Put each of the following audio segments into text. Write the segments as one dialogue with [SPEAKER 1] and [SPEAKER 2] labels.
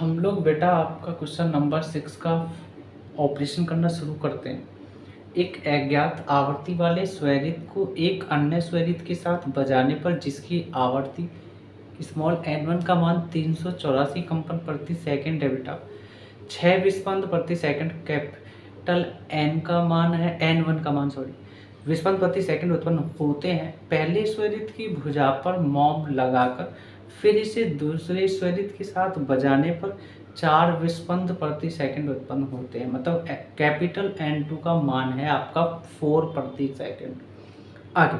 [SPEAKER 1] हम लोग बेटा आपका क्वेश्चन नंबर 6 का ऑपरेशन करना शुरू करते हैं। एक अज्ञात आवर्ती वाले स्वरित को एक अन्य स्वरित के साथ बजाने पर जिसकी आवर्ती स्मॉल n1 का मान 384 कंपन प्रति सेकंड है बेटा, 6 विस्पंद प्रति सेकंड कैपिटल n का मान है, n1 का मान विस्पंद प्रति सेकंड उत्पन्न होते हैं। पहले स्वरित की भुजा पर मॉम लगाकर फिर इसे दूसरे स्वरित के साथ बजाने पर 4 विस्पंद प्रति सेकंड उत्पन्न होते हैं। मतलब कैपिटल N2 का मान है आपका 4 प्रति सेकंड। आगे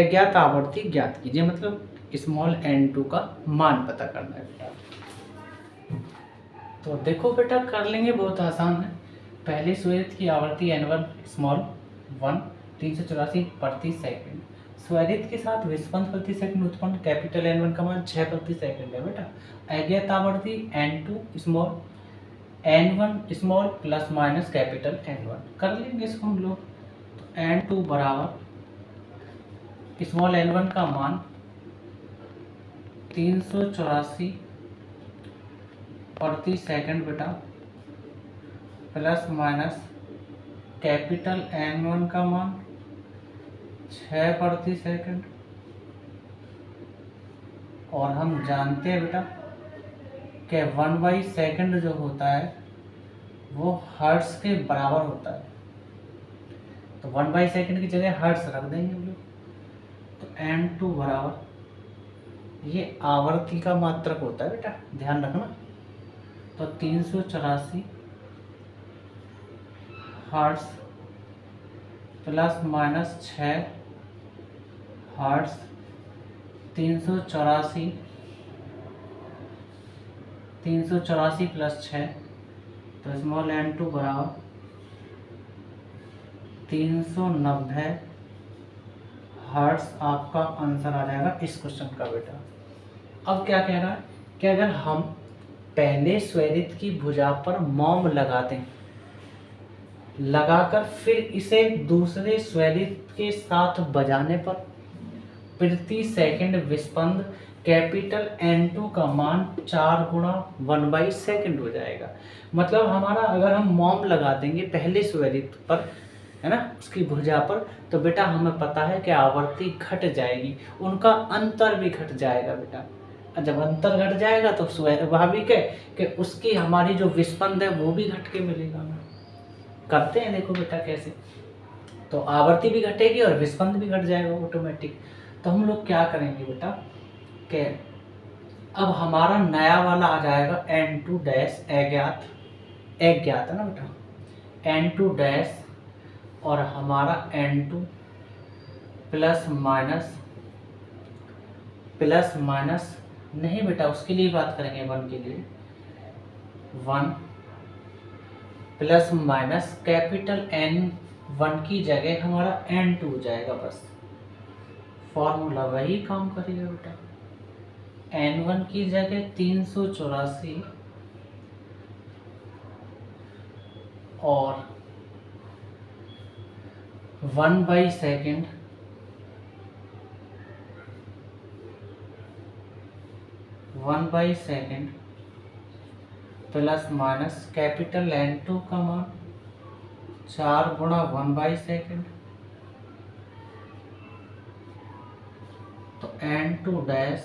[SPEAKER 1] अज्ञात आवर्ती ज्ञात कीजिए, मतलब स्मॉल n2 का मान पता करना है बेटा। तो देखो बेटा कर लेंगे, बहुत आसान है। पहले स्वरित की आवर्ती n1 स्मॉल 1 384 प्रति सेकंड, स्वरित के साथ विस्पंद प्रति सेकंड उत्पन्न कैपिटल n1 का मान 6 प्रति सेकंड है बेटा। अज्ञात आवर्ती n2 small n1 small plus minus capital n1 कर लेंगे इसको हम लोग। तो n2 बराबर स्मॉल n1 का मान 384 प्रति सेकंड बेटा, प्लस माइनस कैपिटल n1 का मान 6 प्रति सेकंड। और हम जानते हैं बेटा कि 1/सेकंड जो होता है वो हर्ट्ज के बराबर होता है, तो 1/सेकंड की जगह हर्ट्ज रख देंगे हम लोग। तो n2 बराबर, ये आवर्ती का मात्रक होता है बेटा, ध्यान रखना। तो 384 hertz plus minus 6 hertz, 384 plus 6, तो स्मॉल n2 बराबर 390 हर्ट्ज आपका आंसर आ जाएगा इस क्वेश्चन का बेटा। अब क्या कह रहा है कि अगर हम पहले स्वरित की भुजा पर मॉम लगाते हैं, लगाकर फिर इसे दूसरे स्वरित के साथ बजाने पर प्रति सेकंड विस्पंद कैपिटल N2 का मान 4 गुणा 1/सेकंड हो जाएगा। मतलब हमारा अगर हम मॉम लगा देंगे पहले स्वरित पर, है ना, उसकी भुजा पर, तो बेटा हमें पता है कि आवर्ती घट जाएगी, उनका अंतर भी घट जाएगा बेटा। जब अंतर घट जाएगा तो स्वाभाविक है कि उसकी हमारी जो विस्पंद है वो भी घट के मिलेगा। करते हैं देखो बेटा कैसे, तो आवर्ती भी घटेगी और विस्पंद भी घट जाएगा ऑटोमेटिक। तो हम लोग क्या करेंगे बेटा कि अब हमारा नया वाला आ जाएगा n2 डैश अज्ञात है ना बेटा, n2 डैश और हमारा n2 प्लस माइनस नहीं बेटा, उसके लिए बात करेंगे 1 के लिए, 1 प्लस माइनस कैपिटल N1 की जगह हमारा n2 हो जाएगा। बस फॉर्मूला वही काम करेगा बेटा, n1 की जगह 384 और 1/सेकंड प्लस माइनस कैपिटल N2 का मान 4 गुणा 1/सेकंड, तो n2 डैश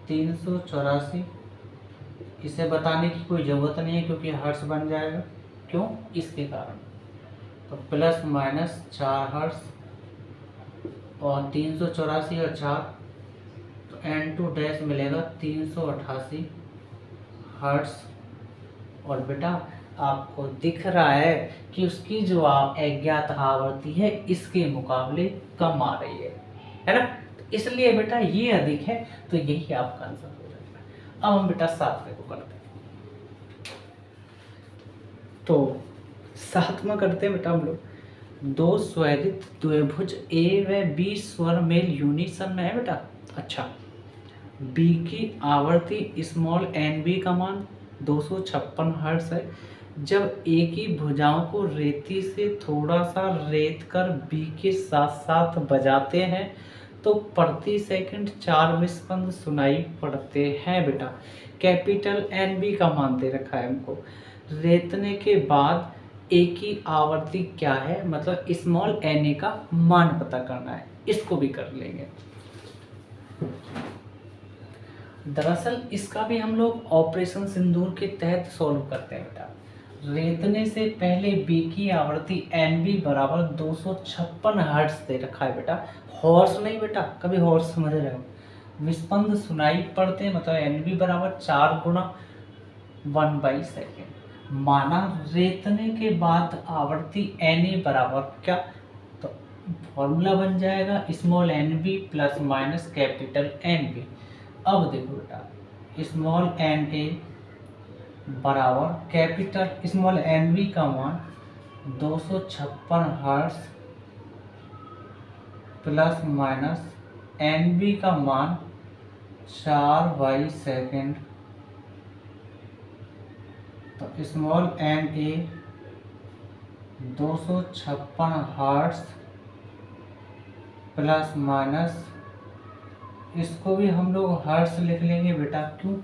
[SPEAKER 1] 384, इसे बताने की कोई ज़रूरत नहीं है क्योंकि हर्ट्ज बन जाएगा। क्यों? इसके कारण। तो प्लस माइनस 4 हर्ट्ज और 384 और 4, तो n2 डैश मिलेगा 388 हर्ट्ज। और बेटा आपको दिख रहा है कि उसकी जो अज्ञात आवर्ती है इसके मुकाबले कम आ रही है ना, तो इसलिए बेटा ये अधिक है, तो यही आपका आंसर हो जाएगा। अब हम बेटा 7वें को करते हैं। तो 7वां करते हैं बेटा हम लोग, 2 स्वरित द्विभुज A व B स्वर मेल यूनिसन में है बेटा। अच्छा, B की आवर्ती स्मॉल NB का मान 256 हर्ट्ज है। जब A की भुजाओं को रेती से थोड़ा सा रेत कर B के साथ साथ बजाते हैं तो प्रति सेकंड 4 विस्पंद सुनाई पड़ते हैं बेटा। कैपिटल एन बी का मान दे रखा है हमको। रेतने के बाद ए की आवर्ती क्या है, मतलब स्मॉल एन ए का मान पता करना है, इसको भी कर लेंगे। दरअसल इसका भी हम लोग ऑपरेशन सिंदूर के तहत सॉल्व करते हैं बेटा। रेतने से पहले बी की आवृत्ति एन बी बराबर 256 हर्ट्ज दे रखा है बेटा, हॉर्स नहीं बेटा, कभी हॉर्स समझ रहे हो। विस्पंद सुनाई पड़ते हैं, मतलब एन बी बराबर 4 गुणा 1/सेकेंड। माना रेतने के बाद आवृत्ति एन ए बराबर क्या, तो फॉर्मूला बन जाएगा small N B plus minus capital N B. अब देखो बेटा, स्मॉल एन ए बराबर कैपिटल स्मॉल एन बी का मान 256 hertz plus minus N B का मान 4/सेकेंड। तो small N A 256 hertz plus minus, इसको भी हम लोग हर्ट्ज लिख लेंगे बेटा, क्यों,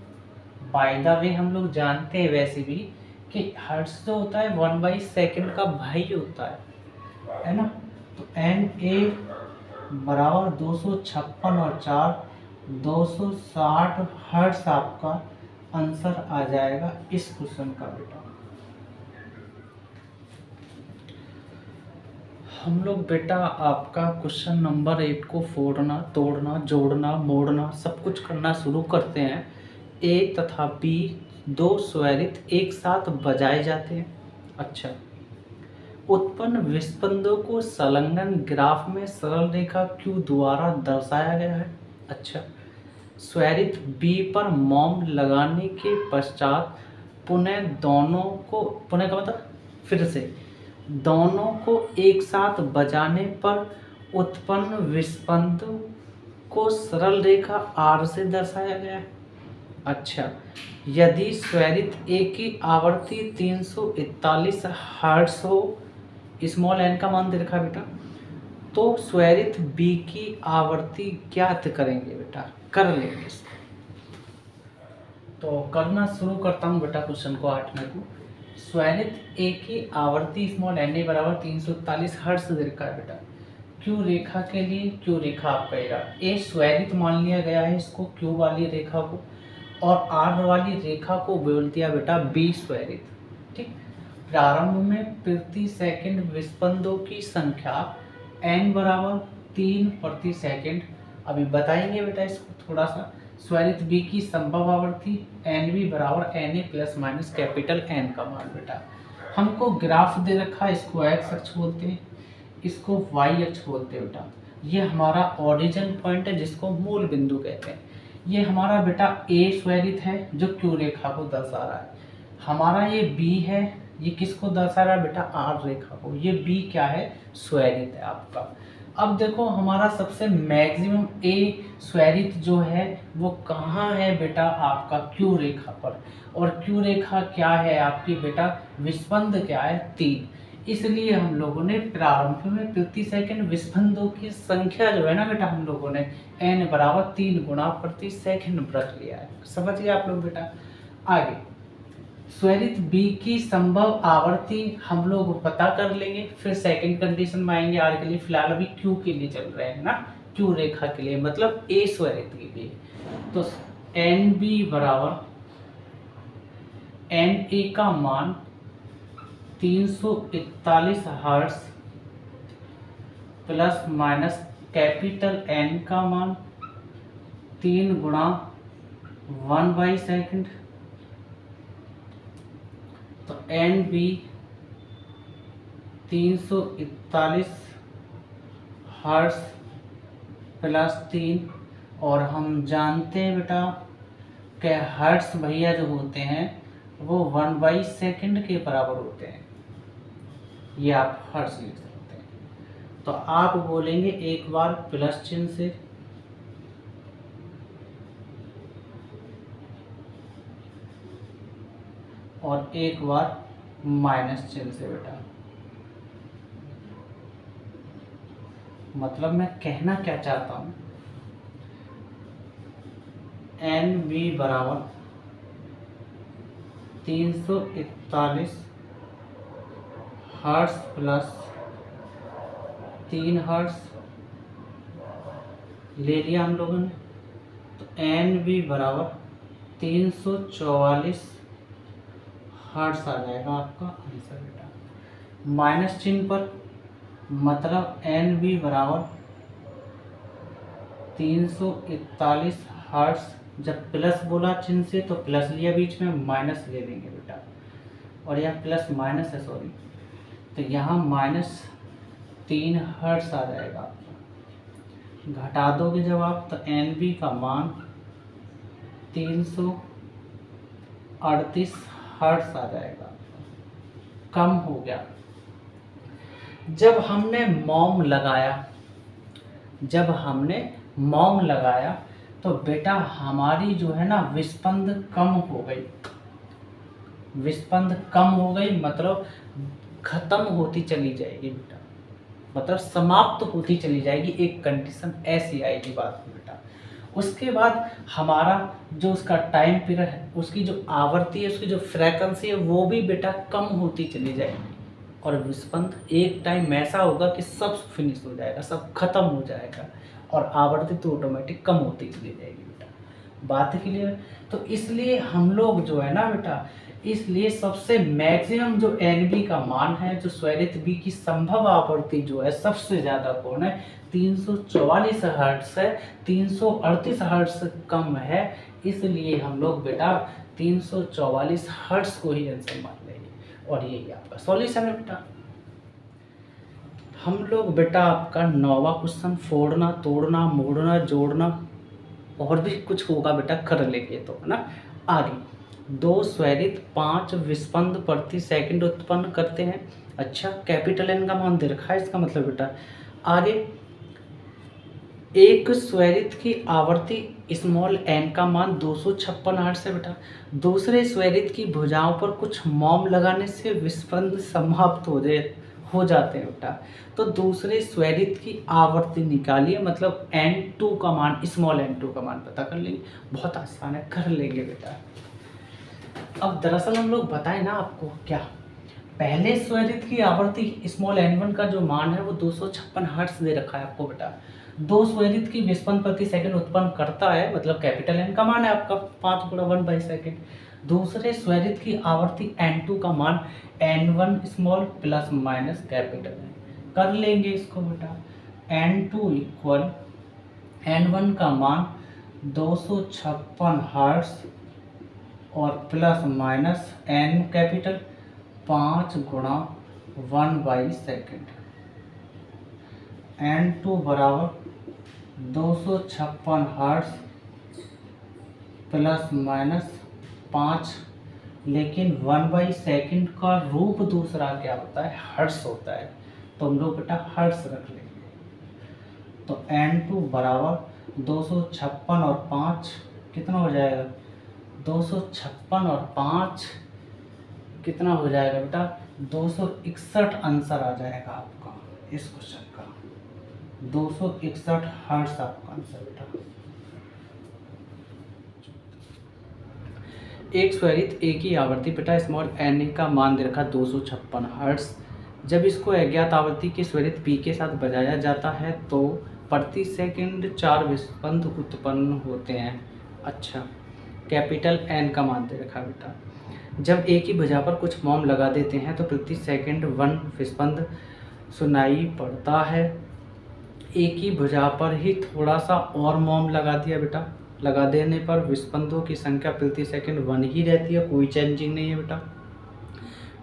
[SPEAKER 1] बाय द वे हम लोग जानते हैं वैसे भी कि हर्ट्ज जो होता है 1/सेकेंड का भाई होता है ना। तो एन ए बराबर 256 और 4 260 हर्ट्ज आपका आंसर आ जाएगा इस क्वेश्चन का बेटा। हम लोग बेटा आपका क्वेश्चन नंबर 8 को फोड़ना, तोड़ना, जोड़ना, मोड़ना सब कुछ करना शुरू करते हैं। ए तथा बी दो स्वरित एक साथ बजाए जाते हैं। अच्छा, उत्पन्न विस्पंदों को संलग्न ग्राफ में सरल रेखा क्यू द्वारा दर्शाया गया है। अच्छा, स्वरित बी पर मॉम लगाने के पश्चात पुनः दोनों को, पुनः का मतलब फिर से, दोनों को एक साथ बजाने पर उत्पन्न विस्पंद को सरल रेखा आर से दर्शाया गया है। अच्छा, यदि स्वरित ए की आवृत्ति 341 हर्ट्ज हो, स्मॉल एन का मान दे रखा बेटा, तो स्वरित बी की आवृत्ति ज्ञात करेंगे बेटा, कर लेंगे इसको। तो करना शुरू करता हूँ बेटा क्वेश्चन को 8वें को। स्वरित ए की आवृत्ति स्मॉल एन ए बराबर 341 हर्ट्ज दे रखा है बेटा। क्यू रेखा के लिए, क्यू रेखा आप कहेगा ए स्वरित मान लिया गया है इसको, क्यू वाली रेखा को, और आर वाली रेखा को बोल दिया बेटा बी स्वरित। ठीक, प्रारंभ में प्रति सेकंड विस्पंदों की संख्या n बराबर 3 प्रति सेकंड। अभी बताएंगे बेटा इसको थोड़ा सा। स्वरित बी की संभव आवृत्ति एन बी बराबर N A plus minus capital N का मान बेटा। हमको ग्राफ दे रखा है, इसको एक्स अक्ष बोलते हैं, इसको वाई अक्ष बोलते हैं बेटा। ये हमारा ओरिजिन पॉइंट है जिसको मूल बिंदु कहते हैं। ये हमारा बेटा ए स्वरित है जो क्यू रेखा को दर्शा रहा है। हमारा ये बी है, ये किसको दर्शा रहा है बेटा, आर रेखा को। ये बी क्या है, स्वरित है आपका। अब देखो हमारा सबसे मैक्सिमम ए स्वरित जो है वो कहाँ है बेटा, आपका क्यू रेखा पर। और क्यू रेखा क्या है आपकी बेटा, विस्पंद क्या है, 3। इसलिए हम लोगों ने प्रारंभ में प्रति सेकंड विस्पंदों की संख्या जो है ना बेटा, हम लोगों ने n बराबर 3 गुणा प्रति सेकंड रख लिया है। समझ गए आप लोग बेटा। आगे स्वरित बी की संभव आवृत्ति हम लोग पता कर लेंगे, फिर सेकंड कंडीशन में आएंगे। आर के लिए फिलहाल अभी क्यू के लिए चल रहे हैं ना, क्यू रेखा के लिए, मतलब ए स्वरित के लिए। तो एन बी बराबर एन ए का मान 341 hertz plus minus capital N का मान 3 गुणा 1/सेकंड। तो एन बी 341 हर्ट्ज प्लस 3, और हम जानते हैं बेटा कि हर्ट्ज भैया जो होते हैं वो 1/सेकंड के बराबर होते हैं। ये आप हर्ट्ज लिख सकते हैं। तो आप बोलेंगे एक बार प्लस चिन्ह से, और एक बार माइनस चिन्ह से बेटा। मतलब मैं कहना क्या चाहता हूँ एन बी बराबर 341 हर्ट्ज प्लस 3 हर्ट्ज ले लिया हम लोगों ने। तो एन बी बराबर 344 हर्ट्ज आ जाएगा आपका आंसर बेटा। माइनस चिन्ह पर, मतलब एन बी बराबर 341 हर्ट्ज। जब प्लस बोला चिन्ह से तो प्लस लिया, बीच में माइनस ले लेंगे बेटा, और यह प्लस माइनस है, सॉरी, तो यहाँ -3 हर्ट्ज आ जाएगा आपका। घटा दोगे जब आप तो एन बी का मान 338 हर्ट्ज आ जाएगा, कम हो गया। जब हमने मॉम लगाया तो बेटा हमारी जो है ना विस्पंद कम हो गई, मतलब खत्म होती चली जाएगी बेटा, मतलब समाप्त होती चली जाएगी। एक कंडीशन ऐसी आएगी बात में बेटा। उसके बाद हमारा जो उसका टाइम पीरियड है, उसकी जो आवर्ती है, उसकी जो फ्रीक्वेंसी है, वो भी बेटा कम होती चली जाएगी। और विस्पंद एक टाइम ऐसा होगा कि सब फिनिश हो जाएगा, सब खत्म हो जाएगा, और आवर्ती तो ऑटोमेटिक कम होती चली जाएगी बेटा। बात क्लियर? तो इसलिए हम लोग जो है ना बेटा, इसलिए सबसे मैक्सिमम जो एन का मान है, जो स्वरित बी की संभव आवर्ती जो है सबसे ज़्यादा कौन है, 344 हर्ट्ज है, 338 हर्ट्ज से कम है। इसलिए हम लोग बेटा 344 हर्ट्ज को ही आंसर मान लेंगे, और यही आपका सॉल्यूशन है बेटा। हम लोग बेटा आपका 9वां क्वेश्चन फोड़ना, तोड़ना, मोड़ना, जोड़ना और भी कुछ होगा बेटा, कर लेंगे तो है ना। आगे 2 स्वरित 5 विस्पंद प्रति सेकंड उत्पन्न करते हैं। अच्छा, कैपिटल एन का मान दे रखा है, इसका मतलब बेटा आगे एक स्वरित की आवर्ती स्मॉल एन का मान 256 हर्ट्ज है बेटा। दूसरे स्वरित की भुजाओं पर कुछ मॉम लगाने से विस्पंद समाप्त हो जाते हैं बेटा। तो दूसरे स्वरित की आवर्ती निकालिए, मतलब n2 का मान, स्मॉल n2 का मान पता कर लेंगे। बहुत आसान है, कर लेंगे बेटा। अब दरअसल हम लोग बताएं ना आपको, क्या पहले स्वरित की आवर्ती स्मॉल n1 का जो मान है वो 256 हर्ट्ज दे रखा है आपको बेटा। 2 स्वरित की विस्पंद प्रति सेकंड उत्पन्न करता है, मतलब कैपिटल एन का मान है आपका 5 × 1/सेकंड। दूसरे स्वरित की आवर्ती n2 का मान n1 small plus minus capital है। कर लेंगे इसको बेटा। n2 इक्वल n1 का मान 256 हर्ट्ज और plus minus n capital 5 × 1/सेकंड। n2 बराबर 256 हर्ट्ज प्लस माइनस 5, लेकिन 1/सेकंड का रूप दूसरा क्या होता है, हर्ट्ज होता है, तो हम लोग बेटा हर्ट्ज रख लेंगे। तो n2 बराबर 256 और 5 कितना हो जाएगा, 256 और 5 कितना हो जाएगा बेटा, 261 आंसर आ जाएगा आपका इस क्वेश्चन का। 261 हर्ट्ज आपका आंसर बेटा। एक स्वरित ए की आवर्ती बेटा स्मॉल एन का मान दे रखा 256 हर्ट्ज। जब इसको अज्ञात आवृत्ति के स्वरित पी के साथ बजाया जाता है तो प्रति सेकंड 4 विस्पंद उत्पन्न होते हैं। अच्छा, कैपिटल एन का मान दे रखा बेटा। जब ए की भुजा पर कुछ मॉम लगा देते हैं तो प्रति सेकंड 1 विस्पंद सुनाई पड़ता है। ए की भुजा पर ही थोड़ा सा और मॉम लगा दिया बेटा, लगा देने पर विस्पंदों की संख्या प्रति सेकंड 1 ही रहती है, कोई चेंजिंग नहीं है बेटा।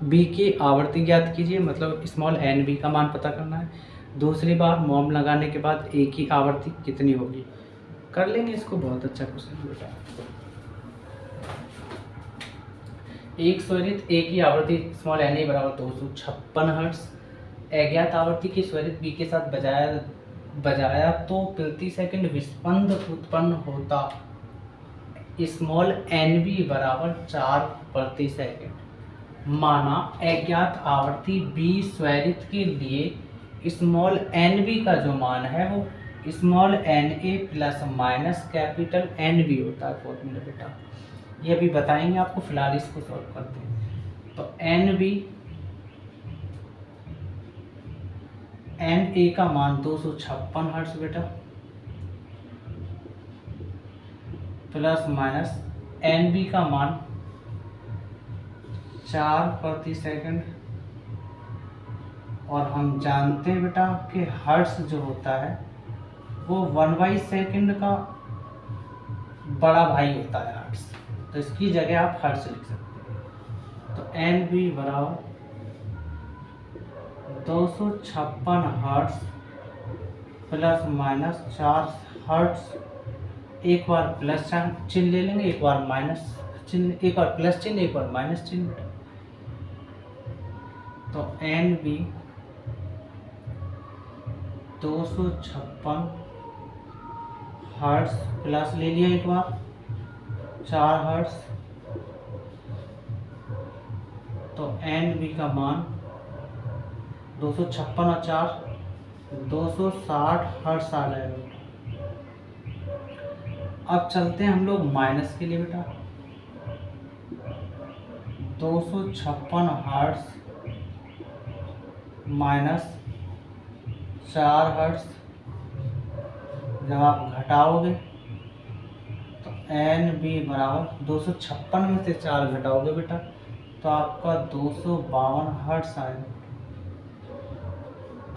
[SPEAKER 1] बी की आवर्ती ज्ञात कीजिए, मतलब स्मॉल एन बी का मान पता करना है। दूसरी बार मॉम लगाने के बाद ए की आवर्ती कितनी होगी, कर लेंगे इसको। बहुत अच्छा क्वेश्चन बेटा। एक स्वरित ए की आवर्ती स्मॉल एन ए बराबर 256 हर्ट्ज। अज्ञात आवर्ती की स्वरित बी के साथ बजाया तो प्रति सेकंड विस्पंद उत्पन्न होता स्मॉल एन बी बराबर 4 प्रति सेकंड। माना अज्ञात आवर्ती बी स्वरित के लिए स्मॉल एन बी का जो मान है वो small N A plus minus capital N B होता है फॉर्मूला बेटा, ये भी बताएंगे आपको, फिलहाल इसको सॉल्व करते हैं। तो एन बी एन ए का मान 256 हर्ट्ज बेटा प्लस माइनस एन बी का मान 4 प्रति सेकंड, और हम जानते हैं बेटा कि हर्ट्ज जो होता है वो 1/सेकंड का बड़ा भाई होता है हर्ट्ज, तो इसकी जगह आप हर्ट्ज लिख सकते हैं। तो एन बी बराबर 256 हर्ट्ज प्लस माइनस 4 हर्ट्ज, एक बार प्लस चिन्ह ले लेंगे, एक बार माइनस चिन्ह, एक बार प्लस चिन्ह, एक बार माइनस चिन्ह। तो एन बी 256 हर्ट्ज प्लस ले लिया एक बार 4 हर्ट्ज, तो एन बी का मान 256 और 4 260 हर्ट्ज आ जाएगा। अब चलते हैं हम लोग माइनस के लिए बेटा, 256 हर्ट्ज माइनस 4 हर्ट्ज, जब आप घटाओगे तो एन बी बराबर 256 में से 4 घटाओगे बेटा तो आपका 252 हर्ट्ज आएगा।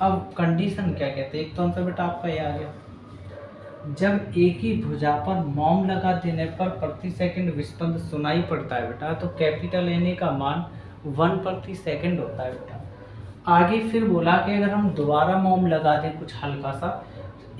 [SPEAKER 1] अब कंडीशन क्या कहते हैं, एक तो आंसर बेटा आपका ये आ गया, जब एक ही भुजा पर मॉम लगा देने पर प्रति सेकंड विस्पंद सुनाई पड़ता है बेटा, तो कैपिटल एन ए का मान 1 प्रति सेकंड होता है बेटा। आगे फिर बोला कि अगर हम दोबारा मॉम लगा दें कुछ हल्का सा,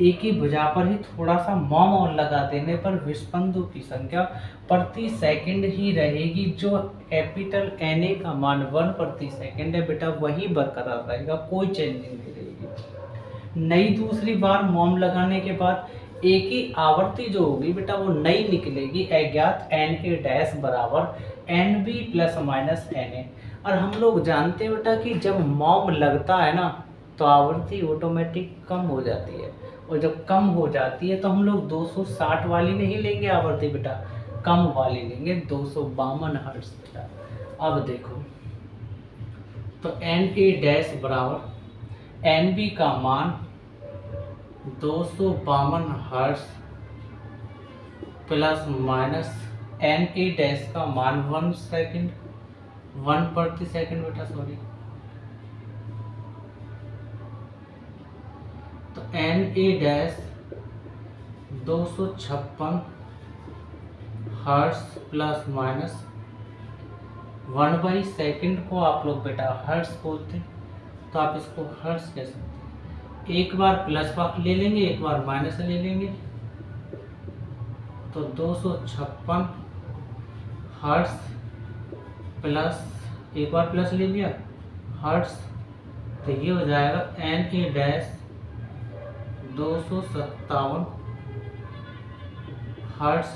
[SPEAKER 1] एक ही भुजा पर ही थोड़ा सा मॉम और लगा देने पर विस्पंदों की संख्या प्रति सेकंड ही रहेगी, जो कैपिटल एन ए का मान 1 प्रति सेकंड है बेटा वही बरकरार रहेगा, कोई चेंजिंग नहीं रहेगी। नई दूसरी बार मॉम लगाने के बाद एक ही आवर्ती जो होगी बेटा वो नई निकलेगी, अज्ञात एन ए डैश बराबर N B plus minus N A. और हम लोग जानते हैं बेटा कि जब मॉम लगता है ना तो आवृत्ति ऑटोमेटिक कम हो जाती है, और जब कम हो जाती है तो हम लोग 260 वाली नहीं लेंगे आवृत्ति बेटा, कम वाली लेंगे 252 हर्ट्ज बेटा। अब देखो तो एन ए डैश बराबर एन बी का मान 252 hertz plus minus N A dash का मान 1 प्रति सेकंड बेटा, सॉरी। तो N A dash 256 hertz plus minus 1/सेकंड को आप लोग बेटा हर्ट्ज बोलते हैं, तो आप इसको हर्ट्ज कह सकते हैं। एक बार प्लस ले लेंगे, एक बार माइनस ले लेंगे, तो 256 हर्ट्ज प्लस एक बार प्लस ले लिया हर्ट्ज, तो ये हो जाएगा एन ए डैश 257 हर्ट्ज।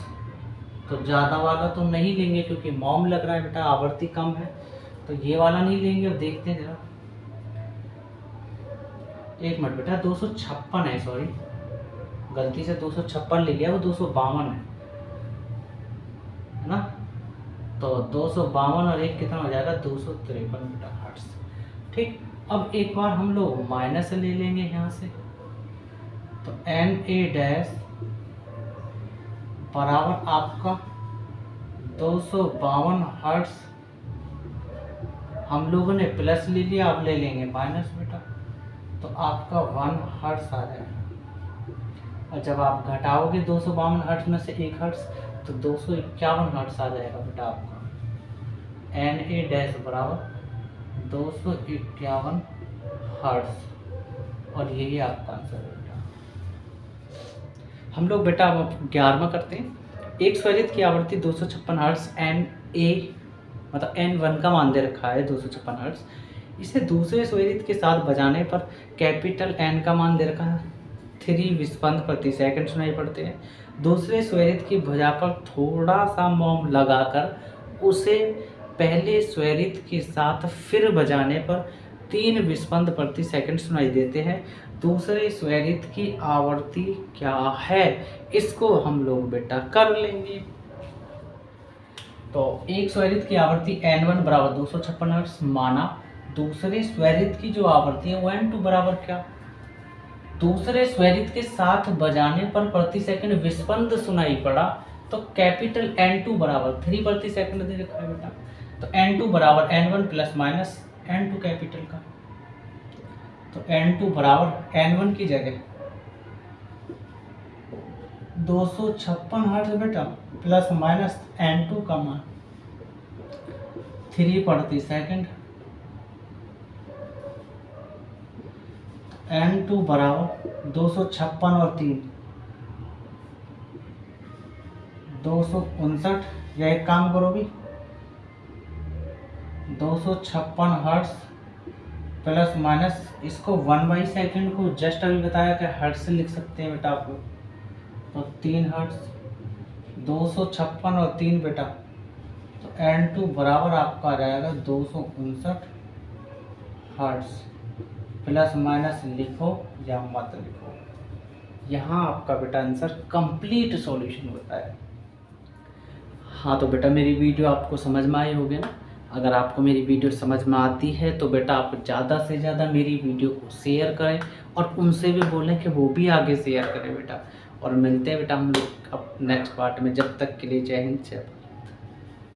[SPEAKER 1] तो ज़्यादा वाला तो नहीं लेंगे क्योंकि मॉम लग रहा है बेटा, आवृत्ति कम है, तो ये वाला नहीं लेंगे। और देखते हैं जरा, एक मिनट बेटा 256 है, सॉरी गलती से 256 ले लिया, वो 252 है ना। तो 252 और एक कितना हो जाएगा 253 बेटा हर्ट्ज। ठीक, अब एक बार हम लोग माइनस ले लेंगे यहाँ से, तो एन ए डैश बराबर आपका 252 हर्ट्ज, हम लोगों ने प्लस ले लिया, अब ले लेंगे माइनस बेटा, तो आपका 1 हर्ट्ज आ जाएगा। और जब आप घटाओगे 252 हर्ट्ज में से 1 हर्ट्ज, तो 251 हर्ट्ज आ जाएगा बेटा आपका। एन ए डैश बराबर 251 हर्ट्ज, और यही आपका आंसर है बेटा। हम लोग बेटा अब 11वां करते हैं। एक स्वरित की आवृत्ति 256 हर्ट्ज एन ए मतलब N1 का मान दे रखा है 256 हर्ट्ज, इसे दूसरे स्वरित के साथ बजाने पर कैपिटल N का मान दे रखा है 3 विस्पंद प्रति सेकंड सुनाई पड़ते हैं। दूसरे स्वरित की भुजा पर थोड़ा सा मॉम लगाकर उसे पहले स्वरित के साथ फिर बजाने पर 3 विस्पंद प्रति सेकंड सुनाई देते हैं। दूसरे स्वरित की आवर्ती क्या है, इसको हम लोग बेटा कर लेंगे। तो एक स्वरित की आवर्ती N1 बराबर 256 हर्ट्ज माना, दूसरे स्वरित की जो आवर्ती है वो N2 बराबर क्या, दूसरे स्वरित के साथ बजाने पर प्रति सेकंड विस्पंद सुनाई पड़ा, तो कैपिटल N2 बराबर 3 प्रति सेकंड दे रखा है बेटा। तो N2 बराबर N1 plus minus N2 capital का, तो N2 बराबर N1 की जगह 256 हर्ट्ज बेटा प्लस माइनस N2 का मान 3 प्रति सेकंड, N2 बराबर 256 और 3 259, या एक काम करो भी 256 हर्ट्ज प्लस माइनस इसको 1 सेकंड को जस्ट अभी बताया कि हर्ट्ज से लिख सकते हैं बेटा आप लोग, तो 3 हर्ट्ज 256 और 3 बेटा, तो N2 बराबर आपका आ जाएगा 259 हर्ट्ज, प्लस माइनस लिखो या मत लिखो, यहाँ आपका बेटा आंसर कंप्लीट सॉल्यूशन होता है। हाँ तो बेटा मेरी वीडियो आपको समझ में आई होगी ना। अगर आपको मेरी वीडियो समझ में आती है तो बेटा आप ज़्यादा से ज़्यादा मेरी वीडियो को शेयर करें और उनसे भी बोलें कि वो भी आगे शेयर करें बेटा। और मिलते हैं बेटा हम लोग अब नेक्स्ट पार्ट में, जब तक के लिए जय हिंद जय भारत।